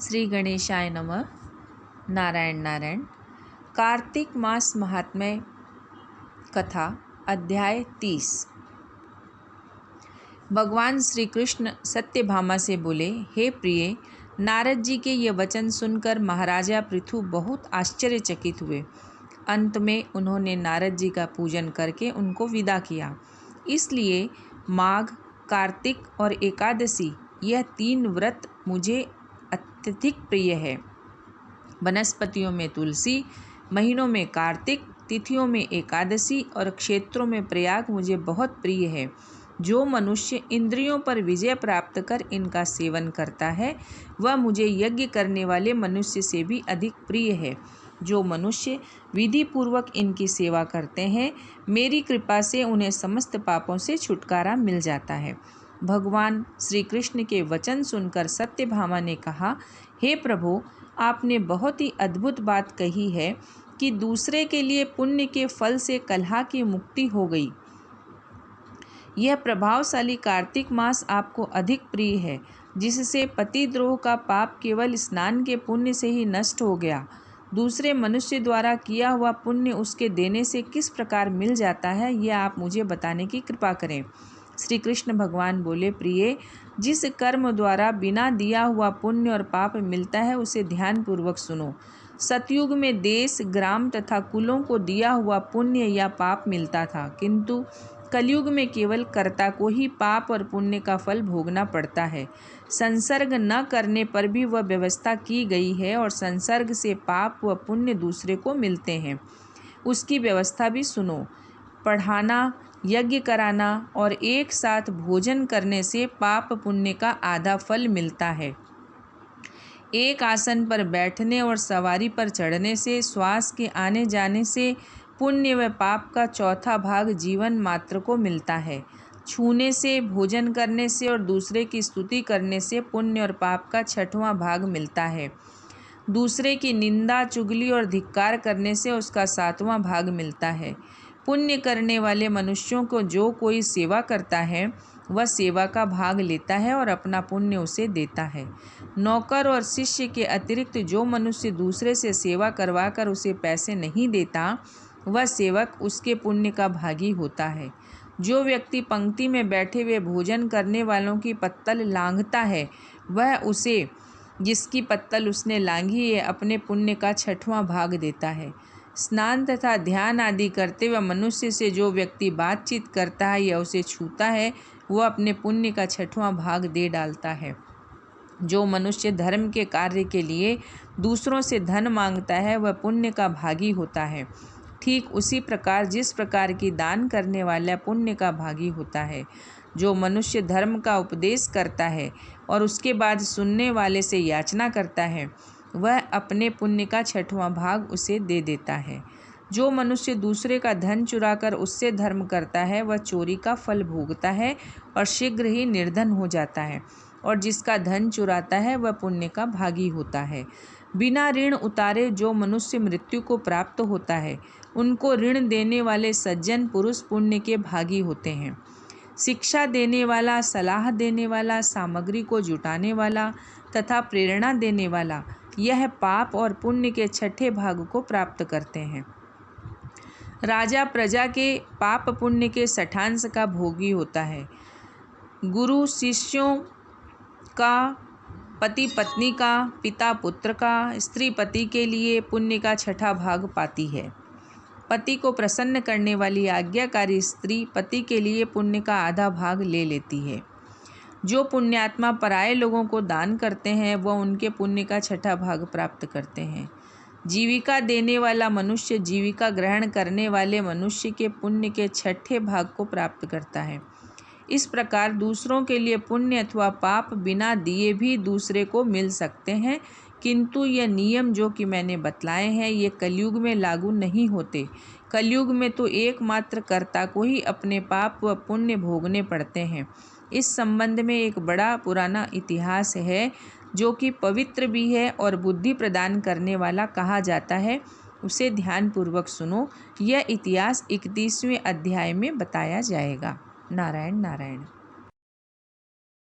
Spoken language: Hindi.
श्री गणेशाय नमः। नारायण नारायण। कार्तिक मास महात्म्य कथा अध्याय 30। भगवान श्री कृष्ण सत्यभामा से बोले, हे प्रिय, नारद जी के ये वचन सुनकर महाराजा पृथु बहुत आश्चर्यचकित हुए। अंत में उन्होंने नारद जी का पूजन करके उनको विदा किया। इसलिए माघ, कार्तिक और एकादशी यह 3 व्रत मुझे अत्यधिक प्रिय है। वनस्पतियों में तुलसी, महीनों में कार्तिक, तिथियों में एकादशी और क्षेत्रों में प्रयाग मुझे बहुत प्रिय है। जो मनुष्य इंद्रियों पर विजय प्राप्त कर इनका सेवन करता है वह मुझे यज्ञ करने वाले मनुष्य से भी अधिक प्रिय है। जो मनुष्य विधि पूर्वक इनकी सेवा करते हैं, मेरी कृपा से उन्हें समस्त पापों से छुटकारा मिल जाता है। भगवान श्री कृष्ण के वचन सुनकर सत्यभामा ने कहा, हे प्रभु, आपने बहुत ही अद्भुत बात कही है कि दूसरे के लिए पुण्य के फल से कलह की मुक्ति हो गई। यह प्रभावशाली कार्तिक मास आपको अधिक प्रिय है, जिससे पतिद्रोह का पाप केवल स्नान के पुण्य से ही नष्ट हो गया। दूसरे मनुष्य द्वारा किया हुआ पुण्य उसके देने से किस प्रकार मिल जाता है, यह आप मुझे बताने की कृपा करें। श्री कृष्ण भगवान बोले, प्रिय, जिस कर्म द्वारा बिना दिया हुआ पुण्य और पाप मिलता है उसे ध्यानपूर्वक सुनो। सतयुग में देश, ग्राम तथा कुलों को दिया हुआ पुण्य या पाप मिलता था, किंतु कलयुग में केवल कर्ता को ही पाप और पुण्य का फल भोगना पड़ता है। संसर्ग न करने पर भी वह व्यवस्था की गई है और संसर्ग से पाप व पुण्य दूसरे को मिलते हैं। उसकी व्यवस्था भी सुनो। पढ़ाना, यज्ञ कराना और एक साथ भोजन करने से पाप पुण्य का आधा फल मिलता है। एक आसन पर बैठने और सवारी पर चढ़ने से, श्वास के आने जाने से पुण्य व पाप का चौथा भाग जीवन मात्र को मिलता है। छूने से, भोजन करने से और दूसरे की स्तुति करने से पुण्य और पाप का 6वां भाग मिलता है। दूसरे की निंदा, चुगली और धिक्कार करने से उसका 7वां भाग मिलता है। पुण्य करने वाले मनुष्यों को जो कोई सेवा करता है वह सेवा का भाग लेता है और अपना पुण्य उसे देता है। नौकर और शिष्य के अतिरिक्त जो मनुष्य दूसरे से सेवा करवाकर उसे पैसे नहीं देता, वह सेवक उसके पुण्य का भागी होता है। जो व्यक्ति पंक्ति में बैठे हुए भोजन करने वालों की पत्तल लांघता है, वह उसे जिसकी पत्तल उसने लांघी है अपने पुण्य का 6वां भाग देता है। स्नान तथा ध्यान आदि करते हुए मनुष्य से जो व्यक्ति बातचीत करता है या उसे छूता है, वह अपने पुण्य का 6वां भाग दे डालता है। जो मनुष्य धर्म के कार्य के लिए दूसरों से धन मांगता है वह पुण्य का भागी होता है। ठीक उसी प्रकार जिस प्रकार की दान करने वाला पुण्य का भागी होता है। जो मनुष्य धर्म का उपदेश करता है और उसके बाद सुनने वाले से याचना करता है, वह अपने पुण्य का 6वां भाग उसे दे देता है। जो मनुष्य दूसरे का धन चुराकर उससे धर्म करता है, वह चोरी का फल भोगता है और शीघ्र ही निर्धन हो जाता है। और जिसका धन चुराता है वह पुण्य का भागी होता है। बिना ऋण उतारे जो मनुष्य मृत्यु को प्राप्त होता है, उनको ऋण देने वाले सज्जन पुरुष पुण्य के भागी होते हैं। शिक्षा देने वाला, सलाह देने वाला, सामग्री को जुटाने वाला तथा प्रेरणा देने वाला, यह पाप और पुण्य के 6ठे भाग को प्राप्त करते हैं। राजा प्रजा के पाप पुण्य के 60अंश का भोगी होता है। गुरु शिष्यों का, पति पत्नी का, पिता पुत्र का, स्त्री पति के लिए पुण्य का 6ठा भाग पाती है। पति को प्रसन्न करने वाली आज्ञाकारी स्त्री पति के लिए पुण्य का आधा भाग ले लेती है। जो पुण्यात्मा पराये लोगों को दान करते हैं वह उनके पुण्य का 6ठा भाग प्राप्त करते हैं। जीविका देने वाला मनुष्य जीविका ग्रहण करने वाले मनुष्य के पुण्य के 6ठे भाग को प्राप्त करता है। इस प्रकार दूसरों के लिए पुण्य अथवा पाप बिना दिए भी दूसरे को मिल सकते हैं, किंतु यह नियम जो कि मैंने बतलाए हैं ये कलयुग में लागू नहीं होते। कलयुग में तो एकमात्र कर्ता को ही अपने पाप व पुण्य भोगने पड़ते हैं। इस संबंध में एक बड़ा पुराना इतिहास है जो कि पवित्र भी है और बुद्धि प्रदान करने वाला कहा जाता है। उसे ध्यानपूर्वक सुनो। यह इतिहास 31वें अध्याय में बताया जाएगा। नारायण नारायण।